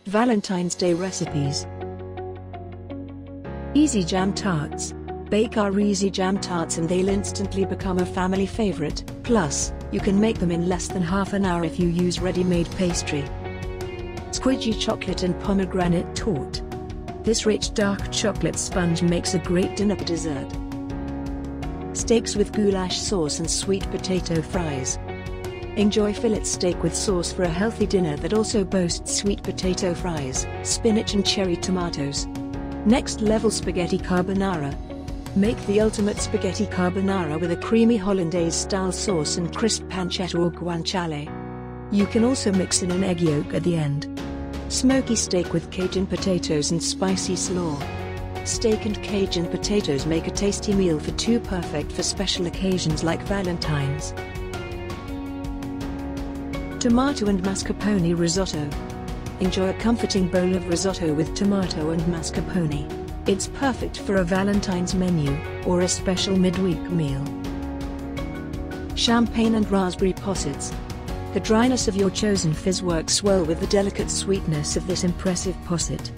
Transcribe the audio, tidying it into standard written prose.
Valentine's Day recipes. Easy Jam Tarts. Bake our easy jam tarts and they'll instantly become a family favorite. Plus, you can make them in less than half an hour if you use ready-made pastry. Squidgy chocolate and pomegranate torte. This rich dark chocolate sponge makes a great dinner dessert. Steaks with goulash sauce and sweet potato fries. Enjoy fillet steak with sauce for a healthy dinner that also boasts sweet potato fries, spinach and cherry tomatoes. Next level spaghetti carbonara. Make the ultimate spaghetti carbonara with a creamy hollandaise-style sauce and crisp pancetta or guanciale. You can also mix in an egg yolk at the end. Smoky steak with Cajun potatoes and spicy slaw. Steak and Cajun potatoes make a tasty meal for two, perfect for special occasions like Valentine's. Tomato and mascarpone risotto. Enjoy a comforting bowl of risotto with tomato and mascarpone. It's perfect for a Valentine's menu, or a special midweek meal. Champagne and raspberry possets. The dryness of your chosen fizz works well with the delicate sweetness of this impressive posset.